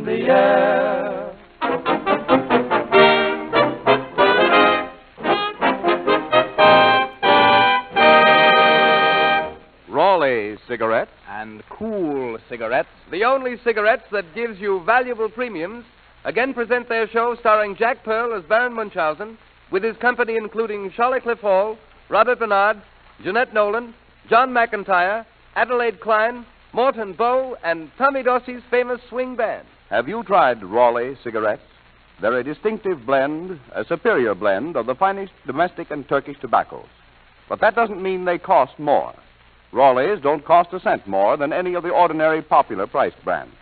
in the air. Raleigh cigarettes. And cool cigarettes. The only cigarettes that gives you valuable premiums, again present their show starring Jack Pearl as Baron Munchausen, with his company including Charlie Cliff Hall, Robert Bernard, Jeanette Nolan, John McIntyre, Adelaide Klein, Morton, Bowe, and Tommy Dorsey's famous swing band. Have you tried Raleigh cigarettes? They're a distinctive blend, a superior blend of the finest domestic and Turkish tobaccos. But that doesn't mean they cost more. Raleigh's don't cost a cent more than any of the ordinary popular priced brands.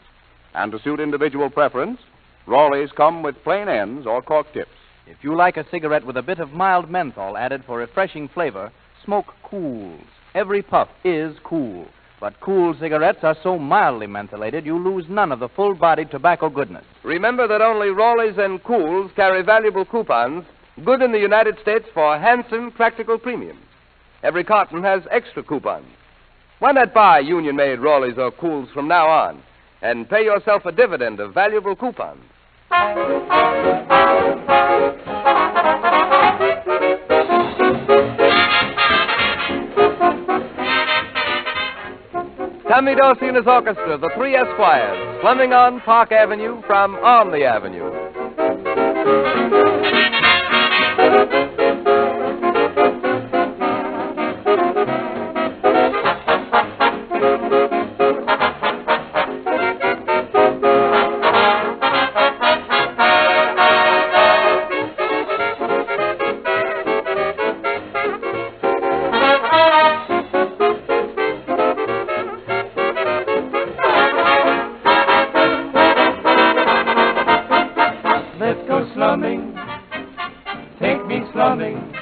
And to suit individual preference, Raleigh's come with plain ends or cork tips. If you like a cigarette with a bit of mild menthol added for refreshing flavor, smoke Cools. Every puff is cool. But Cool cigarettes are so mildly mentholated you lose none of the full-bodied tobacco goodness. Remember that only Raleigh's and Cools carry valuable coupons, good in the United States for handsome, practical premiums. Every carton has extra coupons. Why not buy union-made Raleigh's or Cools from now on and pay yourself a dividend of valuable coupons? Tommy Dorsey and his orchestra, the three Esquires, slumming on Park Avenue from On the Avenue. Take me slumming.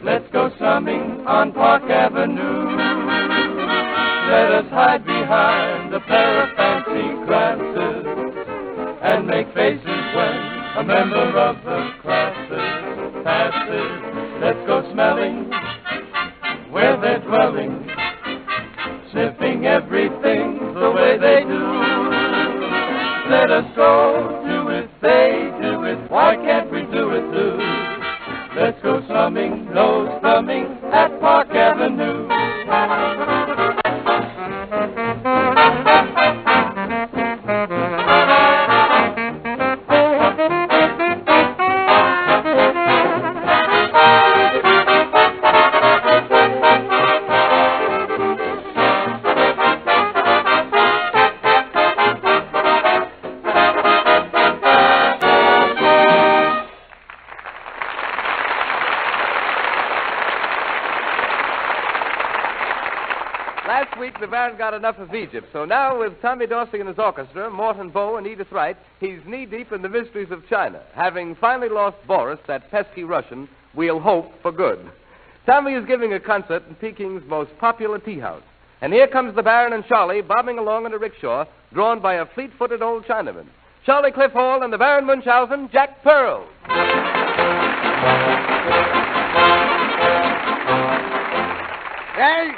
Let's go slumming on Park Avenue. Let us hide behind a pair of fancy glasses and make faces when a member of the classes passes. Let's go smelling where they're dwelling, sniffing everything the way they do. Let us go do it, they do it, why can't we do it too? Let's go slumming, no slumming at Park Avenue. Last week, the Baron got enough of Egypt, so now with Tommy Dorsey and his orchestra, Morton, Bowe, and Edith Wright, he's knee-deep in the mysteries of China, having finally lost Boris, that pesky Russian, we'll hope, for good. Tommy is giving a concert in Peking's most popular tea house, and here comes the Baron and Charlie bobbing along in a rickshaw, drawn by a fleet-footed old Chinaman. Charlie Cliff Hall and the Baron Munchausen, Jack Pearl. Hey,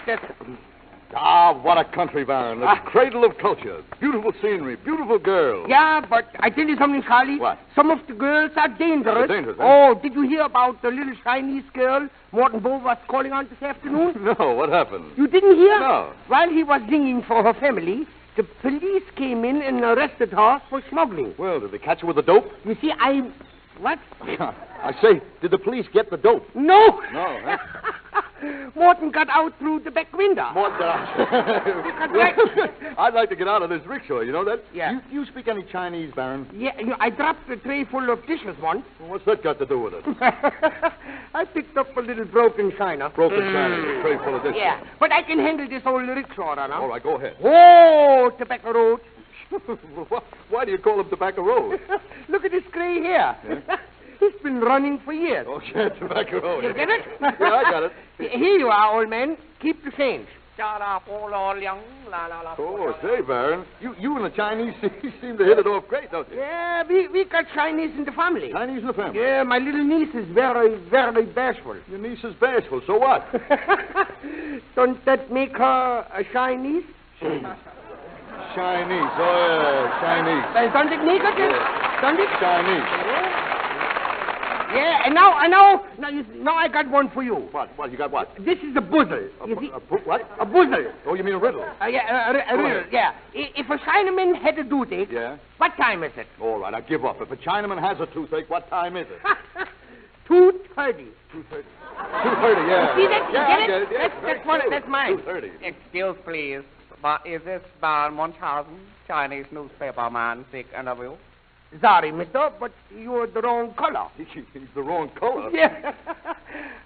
what a country, Baron. A cradle of culture. Beautiful scenery, beautiful girls. Yeah, but I tell you something, Charlie. What? Some of the girls are dangerous. They're dangerous, eh? Oh, did you hear about the little Chinese girl Morton Bowe was calling on this afternoon? No, what happened? You didn't hear? No. While he was singing for her family, the police came in and arrested her for smuggling. Well, did they catch her with the dope? You see, What? I say, did the police get the dope? No. No, huh? Morton got out through the back window. I'd like to get out of this rickshaw, you know that? Yeah. You speak any Chinese, Baron? Yeah, I dropped a tray full of dishes once. Well, what's that got to do with it? I picked up a little broken china. Broken china, a tray full of dishes. Yeah, but I can handle this old rickshaw now. All right, go ahead. Oh, tobacco road. Why do you call them tobacco road? Look at this gray hair. Yeah? It's been running for years. Oh, yeah, tobacco road. You get it? Yeah, I got it. Here you are, old man. Keep the change. Oh, say, Baron, you and the Chinese seem to hit it off great, don't you? Yeah, we got Chinese in the family. Chinese in the family? Yeah, my little niece is very, very bashful. Your niece is bashful, so what? Don't that make her a Chinese? Chinese. Oh, yeah, Chinese. Sonntag Nigger? Sonntag? Chinese. Yeah, and now I got one for you. What? You got what? This is a puzzle. You see? What? A puzzle. Oh, you mean a riddle? A riddle, yeah. If a Chinaman had a toothache, Yeah? what time is it? All right, I give up. If a Chinaman has a toothache, what time is it? 2:30. 2:30. 2:30, yeah. See that? Yeah, Get I it? get it. Yeah. That's mine. 2:30. Excuse, please. But is this Baron Munchausen, Chinese newspaper man, sick and of you? Sorry, mister, but you're the wrong color. He's the wrong color. Yeah.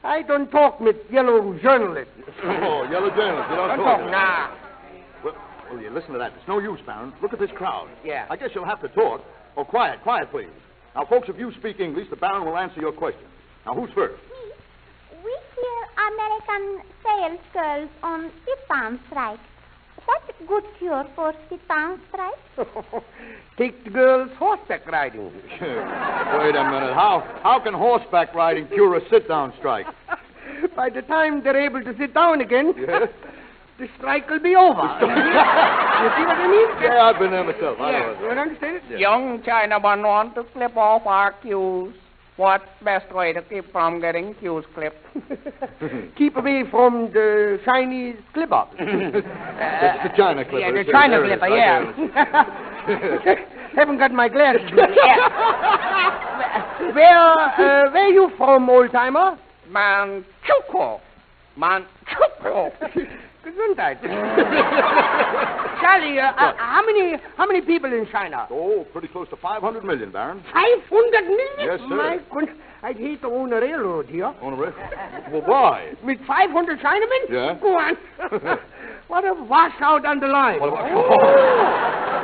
I don't talk with yellow journalists. Oh, yellow journalist. You don't Don't talk. talk, nah. Well, you listen to that. It's no use, Baron. Look at this crowd. Yeah. I guess you'll have to talk. Oh, quiet, please. Now, folks, if you speak English, the Baron will answer your question. Now, who's first? We hear American sales girls on sit-down strike. What's a good cure for sit-down strike? Take the girls horseback riding. Wait a minute. How can horseback riding cure a sit-down strike? By the time they're able to sit down again, Yeah? the strike will be over. You see what I mean? Yeah, I've been there myself. I know You it. understand it? Young Chinaman want to clip off our cues. What's best way to keep from getting cues clipped? Keep away from the Chinese clipper. It's the China clipper. Yeah, the There China it is. clipper, I yeah. get it. Haven't got my glasses. Where you from, old-timer? Manchukuo. Gesundheit. Charlie, how many people in China? Oh, pretty close to 500 million, Baron. 500 million? Yes, sir. My goodness, I'd hate to own a railroad here. On a record. Well, why? With 500 Chinamen? Yeah. Go on. What a washout on the line. What about...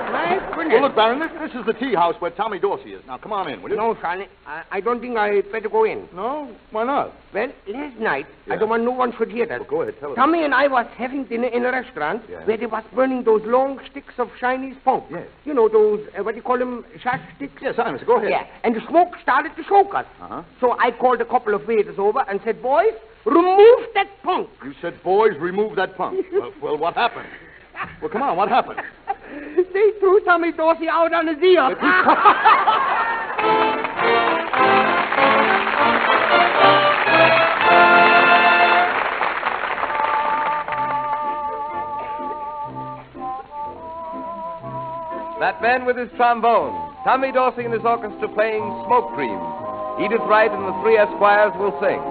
My goodness. Well, look, Baron, this is the tea house where Tommy Dorsey is. Now, come on in, will you? No, Charlie, I don't think I better go in. No? Why not? Well, last night, Yeah. I don't want no one should hear that. Well, go ahead, tell us. Tommy and I was having dinner in a restaurant Yeah. where they was burning those long sticks of Chinese punk. Yes. You know, those, what do you call them, shash sticks? Yes, I go ahead. Yeah, and the smoke started to choke us. Uh-huh. So I called a couple of waiters over and said, boys, remove that punk. You said, boys, remove that punk. well, what happened? Well, come on, what happened? They threw Tommy Dorsey out on his ear. That man with his trombone, Tommy Dorsey and his orchestra playing Smoke Dreams. Edith Wright and the three Esquires will sing.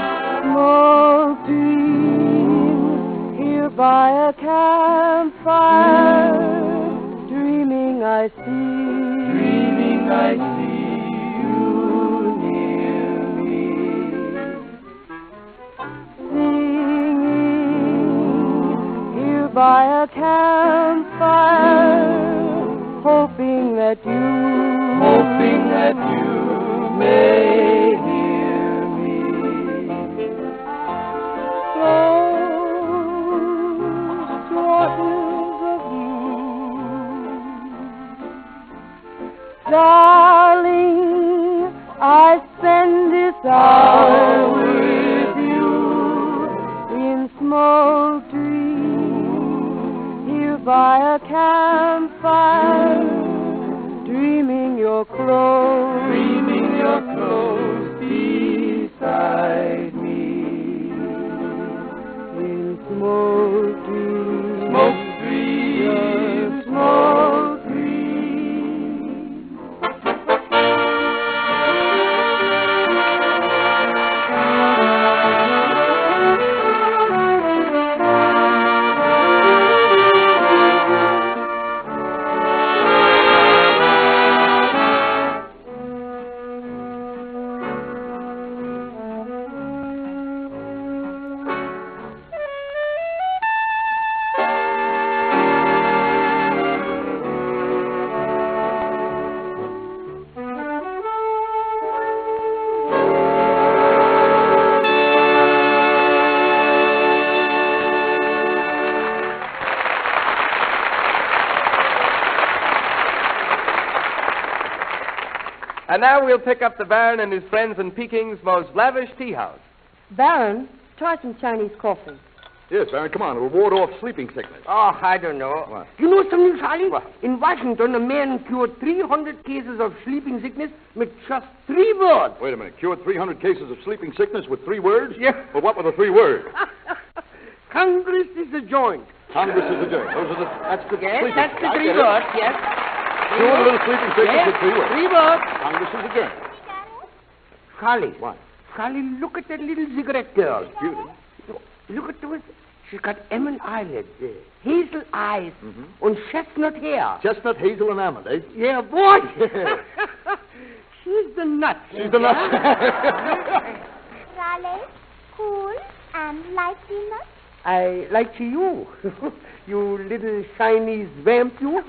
Smoke dreams here by a campfire, dreaming I see you near me, singing here by a campfire, hoping that you may hear me. Close waters of moon, darling, I spend this hour with you in smoke dreams here by a campfire, dreaming you're close beside me in smoke dreams. Smoke dreams. Smoke dreams. And now we'll pick up the Baron and his friends in Peking's most lavish tea house. Baron, try some Chinese coffee. Yes, Baron, come on. It'll ward off sleeping sickness. Oh, I don't know. What? You know something, Charlie? What? In Washington, a man cured 300 cases of sleeping sickness with just 3 words. Wait a minute. Cured 300 cases of sleeping sickness with 3 words? Yeah. Well, what were the 3 words? Congress is adjourned. Congress is adjourned. That's the Yes, sleeping that's the I 3 get it. words, yes. Cured a little sleeping sickness Yes, with 3 words. 3 words. Congress is adjourned. Charlie. What? Charlie, look at that little cigarette girl. Beauty. Look at those. She's got emerald eyelids, hazel eyes, and chestnut hair. Chestnut, hazel, and almond, eh? Yeah, boy. She's the nut. She's the nut. Raleigh, cool and likely nut. I like you. You little Chinese vamp, you.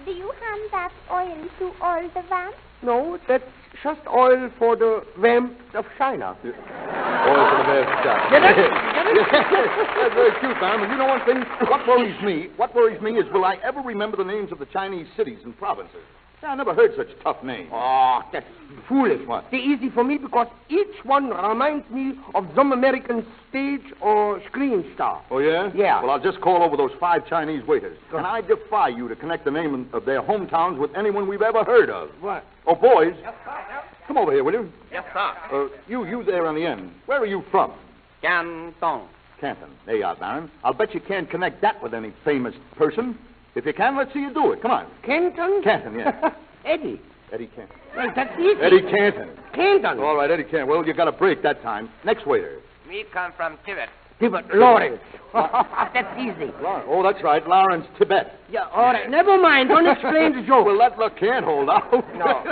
Do you hand that oil to all the vamps? No, that's just oil for the vamps of China. Oil for the best shot. Get it? That's very cute, Baron. But you know one thing? What worries me is, will I ever remember the names of the Chinese cities and provinces? I never heard such tough names. Oh, that's foolish. What? They're easy for me because each one reminds me of some American stage or screen star. Oh, yeah? Yeah. Well, I'll just call over those 5 Chinese waiters. And I defy you to connect the name of their hometowns with anyone we've ever heard of. What? Oh, boys. Yes, sir. Come over here, will you? Yes, sir. You there on the end. Where are you from? Canton. Canton. There you are, Baron. I'll bet you can't connect that with any famous person. If you can, let's see you do it. Come on. Canton? Canton, yeah. Eddie. Eddie Canton. Well, that's easy. Eddie Canton. Canton. All right, Eddie Canton. Well, you got a break that time. Next waiter. Me come from Tibet. Tibet. Lawrence. That's easy. Oh, that's right. Lawrence Tibet. Yeah, all right. Never mind. Don't explain the joke. Well, that look can't hold out. No.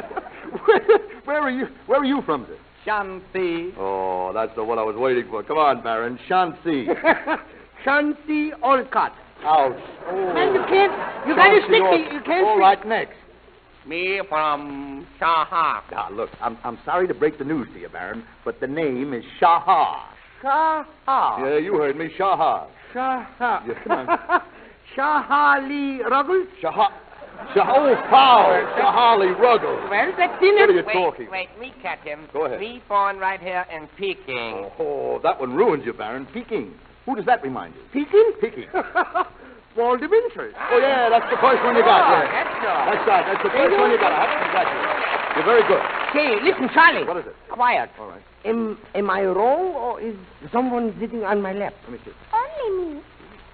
Where are you from, sir? Shanti. Oh, that's the one I was waiting for. Come on, Baron. Shansi. Shanti Olcott. Ouch. And you gotta stick me. You can't All stick. right, next. Me from Shahar. Now, look, I'm sorry to break the news to you, Baron, but the name is Shahar. Shahar. Yeah, you heard me. Shahar. Shahar. Yeah, come on. Shahali Ruggles. Oh, foul. Shahali Ruggles. Well, that's in What are it. you talking? Wait, me catch him. Go ahead. Me born right here in Peking. Oh, that one ruins you, Baron. Peking. Who does that remind you? Peking? Peking. Paul de Winters. Oh, yeah, that's the first one you got. Yeah. That's right. That's the first one you got. I have to congratulate you. You're very good. Hey, listen, Charlie. What is it? Quiet. All right. Am I wrong, or is someone sitting on my lap? Let me see. Only me.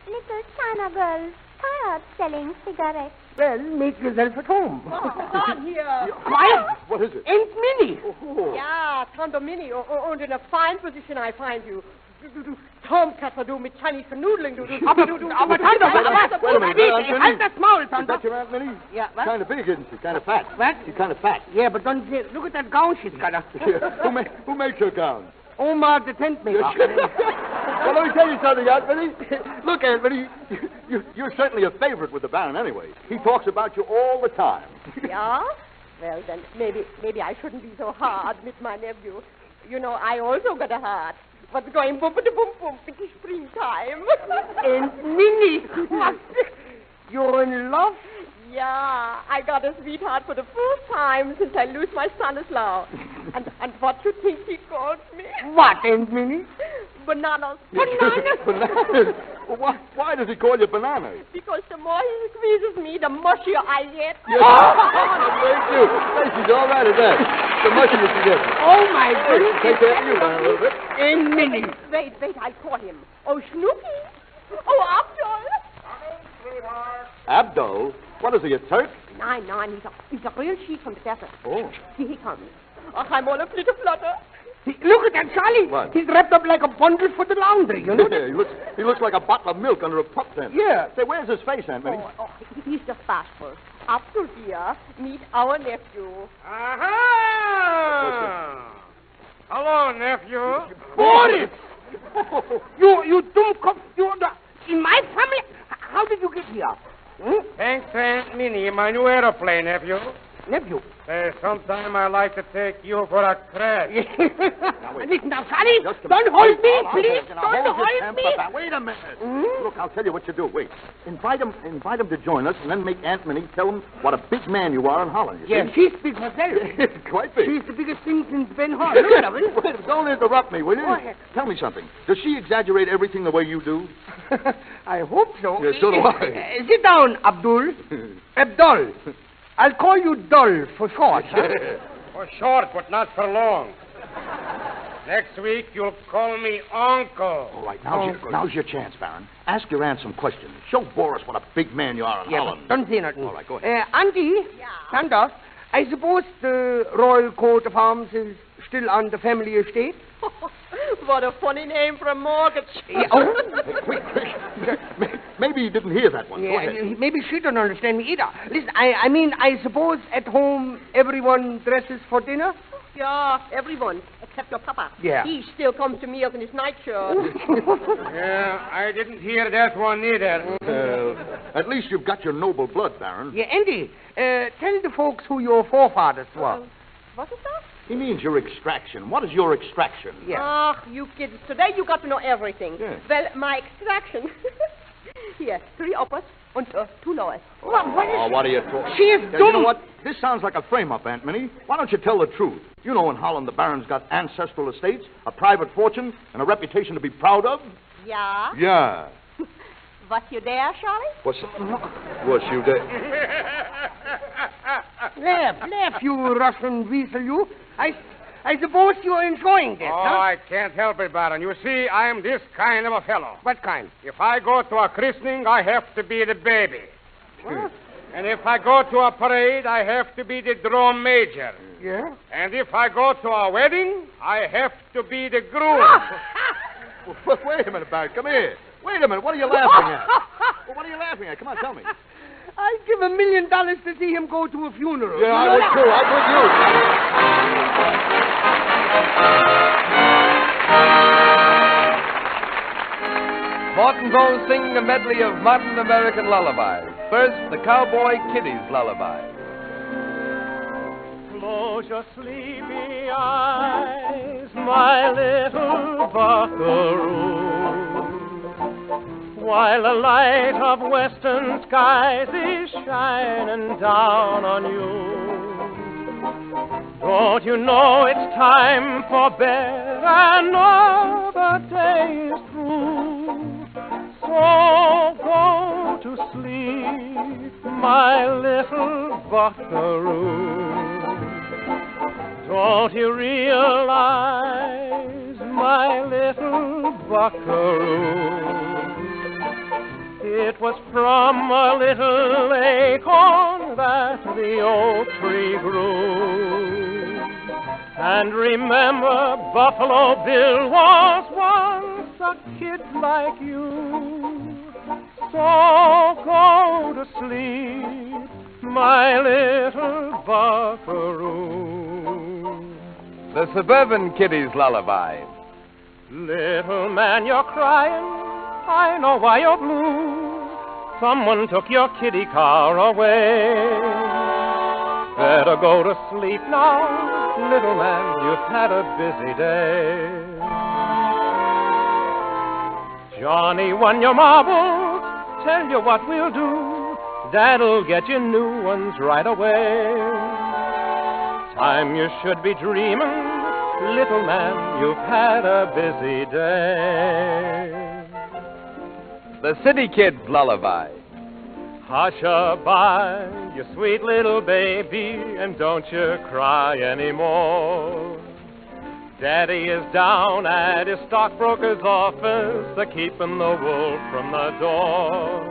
Little China girl, tired selling cigarettes. Well, make yourself at home. Not here. Quiet. What is it? Aunt Minnie. Oh. Ja, Tante Minnie. Und in a fine position I find you. Du Tomkatzer, du mit Chinese Noodling, du. Aber Tante, Wait a minute, halt das Maul, Is Tante. that your Aunt Minnie? Yeah, what? Kind of big, isn't she? Kind of fat. What? She's kind of fat. Yeah, but don't say, look at that gown she's got. Who makes her gown? Omar the tent maker. Well, let me tell you something, Aunt Minnie. Look, Aunt Minnie, you're certainly a favorite with the Baron anyway. He talks about you all the time. Ja? Well, then maybe I shouldn't be so hard with my nephew. You know, I also got a heart. What's going boom-a-boom-boom in the springtime? Aunt Minnie. What? You're in love? Yeah, I got a sweetheart for the first time since I lose my son-in-law. And what you think he calls me? What, Aunt Minnie? Bananas. Bananas? Well, why does he call you bananas? Because the more he squeezes me, the mushier I get. Yes. Very cute. Hey, she's all right at that. The mushier she gets. Oh, my goodness. Take care of you, Baron, a little bit. Aunt Minnie. Wait, I'll call him. Oh, Snoopy. Oh, Abdul. Abdul? What is he, a Turk? Nein, he's a real sheep from the desert. Oh. Here he comes. Ach, I'm all a flitter flutter. Look at that, Charlie. What? He's wrapped up like a bundle for the laundry, you know? Yeah, he looks like a bottle of milk under a pup tent. Yeah. Say, where's his face, Aunt Minnie? Oh, he's just bashful. Abdul, dear, meet our nephew. Aha! Hello, nephew. Boris! you dumb cop. You're in my family. How did you get here? Thanks to Aunt Minnie, my new aeroplane, nephew. Nephew. Sometime I like to take you for a crash. Listen now, Charlie. Don't hold me, please. Don't hold me. Wait a minute. Look, I'll tell you what you do. Wait. Invite him to join us, and then make Aunt Minnie tell him what a big man you are in Holland. Yeah, she's big herself. Quite big. She's the biggest thing since Ben Hart. Look at her, will you? Don't interrupt me, will you? Go ahead. Tell me something. Does she exaggerate everything the way you do? I hope so. Yeah, so do I. Sit down, Abdul. Abdul. I'll call you Dull for short, huh? For short, but not for long. Next week, you'll call me Uncle. All right, now's your chance, Baron. Ask your aunt some questions. Show Boris what a big man you are in Holland. Don't say nothing. All right, go ahead. Auntie. Yeah. Stand up. I suppose the Royal Coat of Arms is still on the family estate? What a funny name for a mortgage. Yeah, Quick. Maybe you didn't hear that one. Go ahead. Maybe she don't understand me either. Listen, I suppose at home everyone dresses for dinner? Yeah, everyone, except your papa. Yeah. He still comes to meals in his nightshirt. Yeah, I didn't hear that one either. At least you've got your noble blood, Baron. Yeah, Andy, tell the folks who your forefathers were. What is that? He means your extraction. What is your extraction? Yeah. Ah, you kids, today you got to know everything. Yeah. Well, my extraction. Here, 3 uppers and 2 lowers. What are you talking? She is Yeah, dumb. you know what? This sounds like a frame-up, Aunt Minnie. Why don't you tell the truth? You know in Holland the Baron's got ancestral estates, a private fortune, and a reputation to be proud of. Yeah? Yeah. Was you there, Charlie? Was you there? Laugh, you Russian weasel, you. I suppose you're enjoying this, Oh, huh? I can't help it, Baron. You see, I'm this kind of a fellow. What kind? If I go to a christening, I have to be the baby. What? And if I go to a parade, I have to be the drum major. Yeah? And if I go to a wedding, I have to be the groom. Well, wait a minute, Baron. Come here. Wait a minute. What are you laughing at? Well, what are you laughing at? Come on, tell me. I'd give $1 million to see him go to a funeral. Yeah, I would too. Morton Bowe singing a medley of modern American lullabies. First, the Cowboy Kitty's Lullaby. Close your sleepy eyes, my little buckaroo, while the light of western skies is shining down on you. Don't you know it's time for bed, another day is through. So go to sleep, my little buckaroo. Don't you realize, my little buckaroo, it was from a little acorn that the oak tree grew. And remember, Buffalo Bill was once a kid like you. So go to sleep, my little buckaroo. The Suburban Kitty's Lullaby. Little man, you're crying. I know why you're blue. Someone took your kitty car away. Better go to sleep now, little man, you've had a busy day. Johnny won your marbles, tell you what we'll do. Dad'll get you new ones right away. Time you should be dreaming, little man, you've had a busy day. The City Kid's Lullaby. Hush-a-bye, you sweet little baby, and don't you cry anymore. Daddy is down at his stockbroker's office, a-keeping the wolf from the door.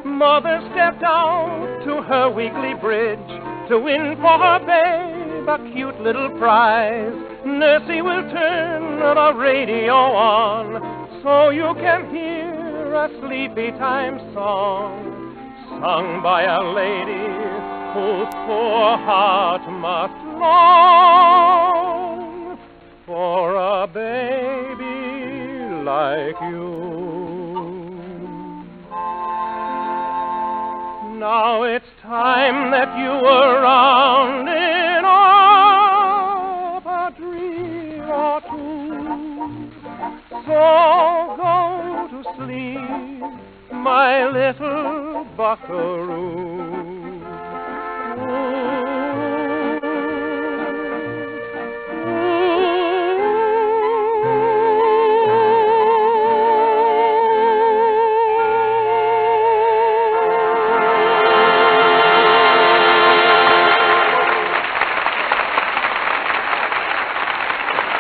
Mother stepped out to her weekly bridge to win for her babe a cute little prize. Nursey will turn the radio on so you can hear a sleepy time song sung by a lady whose poor heart must long for a baby like you. Now Now it's time that you were round in a dream or two. So go to sleep, my little buckaroo.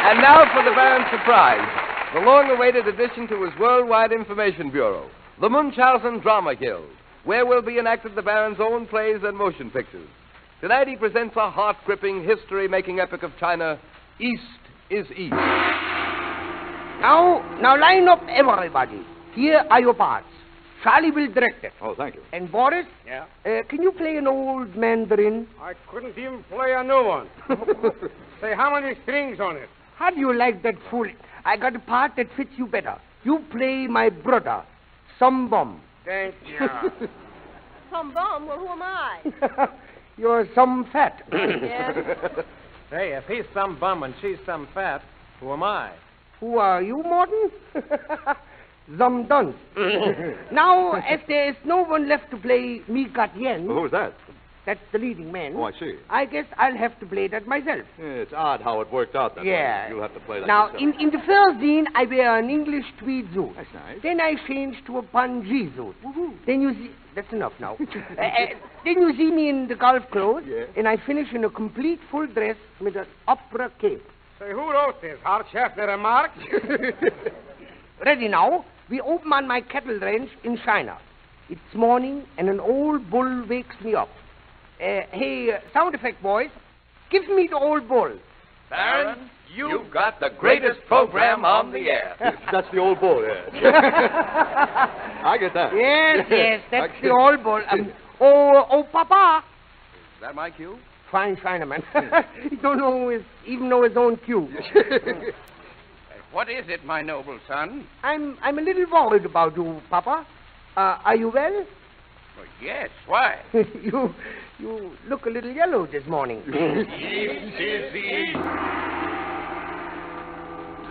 And now for the Baron's surprise, the long-awaited addition to his worldwide information bureau, the Munchausen Drama Guild, where will be enacted the Baron's own plays and motion pictures. Tonight he presents a heart-gripping, history-making epic of China, East is East. Now line up, everybody. Here are your parts. Charlie will direct it. Oh, thank you. And Boris? Yeah? Can you play an old mandarin? I couldn't even play a new one. Say, how many strings on it? How do you like that fool? I got a part that fits you better. You play my brother, Some Bum. Thank you. Some bum? Well, who am I? You're some fat. Yes. Hey, if he's some bum and she's some fat, who am I? Who are you, Morton? Some dunce. Now, as there is no one left to play Me Got Yen, Who's that? that's the leading man. Oh, I see. I guess I'll have to play that myself. Yeah, it's odd how it worked out that way. Yeah. You'll have to play that Now, yourself. in the first scene, I wear an English tweed suit. That's nice. Then I change to a bungee suit. Then you see... That's enough now. Then you see me in the golf clothes, Yeah. and I finish in a complete full dress with an opera cape. Say, who wrote this? Hart Scheffner and Marx? Ready now? We open on my cattle ranch in China. It's morning, and an old bull wakes me up. Hey, sound effect, boys. Give me the old bull. Baron, you've got the greatest program on the air. That's the old bull, yeah. I get that. Yes, that's the old bull. Oh, Papa. Is that my cue? Fine Chinaman. He don't even know his own cue. What is it, my noble son? I'm a little worried about you, Papa. Are you well? Well, yes, why? You look a little yellow this morning.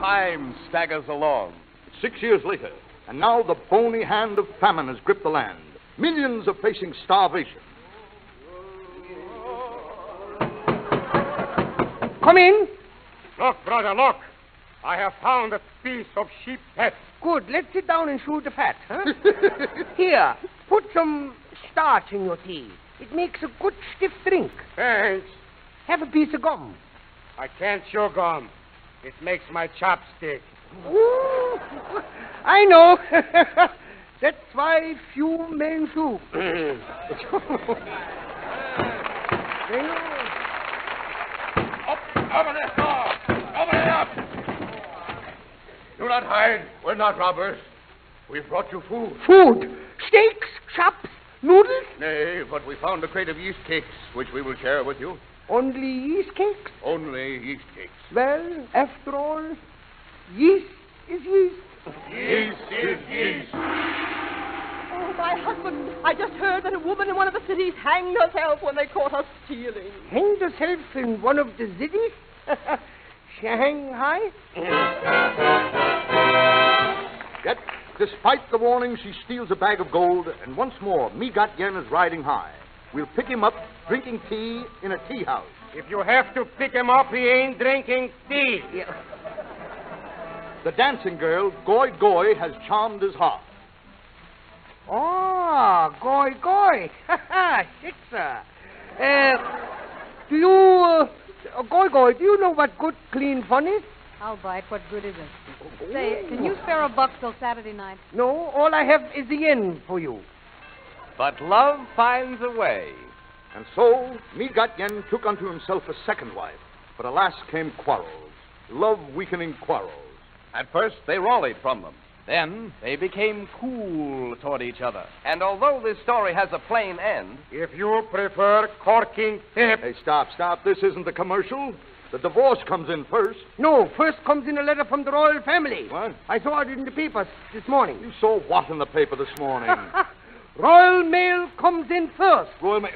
Time staggers along. 6 years later, and now the bony hand of famine has gripped the land. Millions are facing starvation. Come in. Look, brother, look. I have found a piece of sheep pet. Good. Let's sit down and chew the fat, huh? Here, put some starch in your tea. It makes a good stiff drink. Thanks. Have a piece of gum. I can't chew gum. It makes my chopstick. Ooh, I know. That's why few men chew. Open this door! Open it up! Do not hide. We're not robbers. We've brought you food. Food? Steaks? Chops? Noodles? Nay, but we found a crate of yeast cakes, which we will share with you. Only yeast cakes? Only yeast cakes. Well, after all, yeast is yeast. Yeast is yeast. Oh, my husband, I just heard that a woman in one of the cities hanged herself when they caught her stealing. Hanged herself in one of the cities? Shanghai? Yet, despite the warning, she steals a bag of gold, and once more, Me Got Yen is riding high. We'll pick him up drinking tea in a tea house. If you have to pick him up, he ain't drinking tea. Yeah. The dancing girl, Goy Goy, has charmed his heart. Oh, goy, goy. Sixer. Goy, goy, do you know what good, clean fun is? I'll bite. What good is it? Say, can you spare $1 till Saturday night? No, all I have is the yen for you. But love finds a way. And so, Me Got Yen took unto himself a second wife. But alas came quarrels, love-weakening quarrels. At first, they rallied from them. Then they became cool toward each other. And although this story has a plain end, If you prefer corking tip. Hey, stop. This isn't the commercial. The divorce comes in first. No, first comes in a letter from the royal family. What? I saw it in the papers this morning. You saw what in the paper this morning? Royal Mail comes in first. Royal Mail.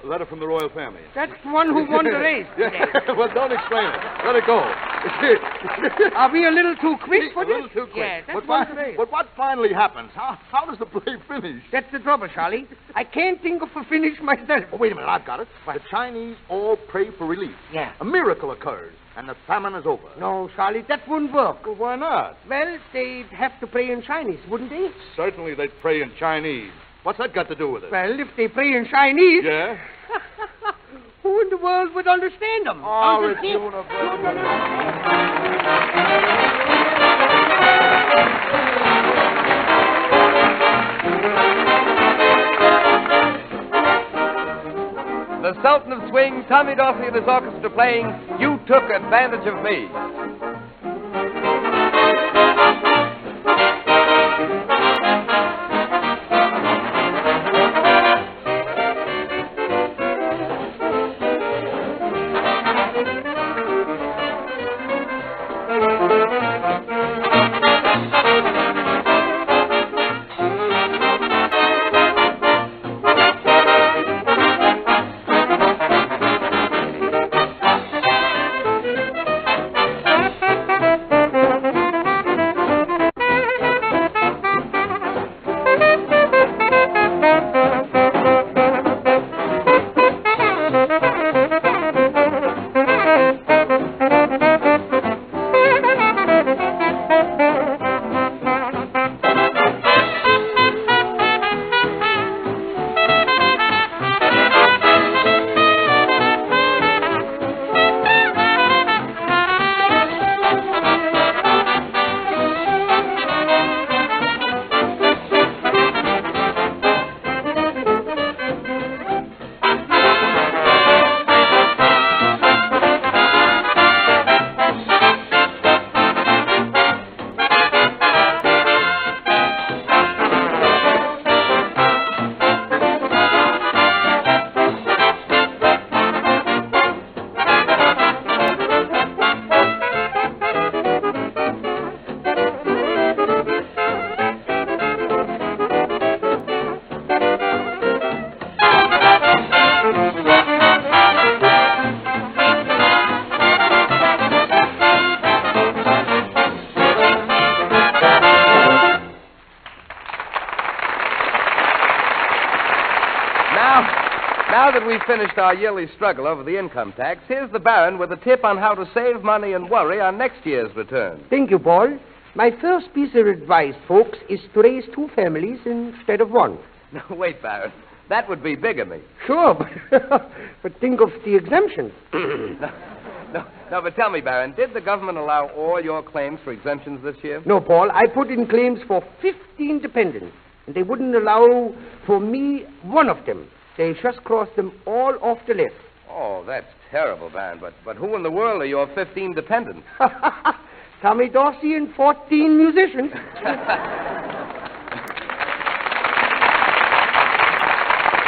A letter from the royal family. That's the one who won the race today. Well, don't explain it. Let it go. Are we a little too quick for A this? little too quick. Yes, that's but, won the race. but what finally happens? How does the play finish? That's the trouble, Charlie. I can't think of a finish myself. Oh, wait a minute. I've got it. The Chinese all pray for relief. Yeah. A miracle occurs, and the famine is over. No, Charlie, that wouldn't work. Well, why not? Well, they'd have to pray in Chinese, wouldn't they? Certainly they'd pray in Chinese. What's that got to do with it? Well, if they pray in Chinese... Yeah? Who in the world would understand them? Oh, it's The Sultan of Swing, Tommy Dorsey and his orchestra playing You Took Advantage of Me. Now that we've finished our yearly struggle over the income tax, here's the Baron with a tip on how to save money and worry on next year's return. Thank you, Paul. My first piece of advice, folks, is to raise two families instead of one. No, wait, Baron. That would be bigamy. Sure, but think of the exemptions. No, but tell me, Baron, did the government allow all your claims for exemptions this year? No, Paul. I put in claims for 15 dependents, and they wouldn't allow for me one of them. They just crossed them all off the list. Oh, that's terrible, Baron. But who in the world are your 15 dependents? Tommy Dorsey and 14 musicians.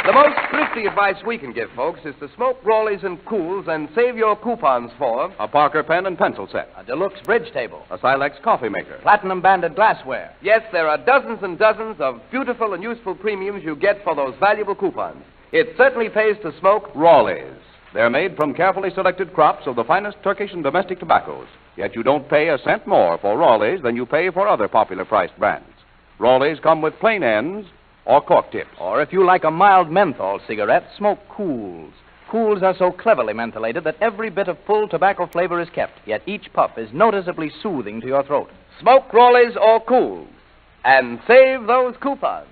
The most thrifty advice we can give, folks, is to smoke Rawleys and Cools and save your coupons for a Parker pen and pencil set, a deluxe bridge table, a Silex coffee maker, platinum-banded glassware. Yes, there are dozens and dozens of beautiful and useful premiums you get for those valuable coupons. It certainly pays to smoke Rawleys. They're made from carefully selected crops of the finest Turkish and domestic tobaccos. Yet you don't pay a cent more for Rawleys than you pay for other popular priced brands. Rawleys come with plain ends or cork tips. Or if you like a mild menthol cigarette, smoke Cools. Cools are so cleverly mentholated that every bit of full tobacco flavor is kept, yet each puff is noticeably soothing to your throat. Smoke Rawleys or Cools and save those coupons.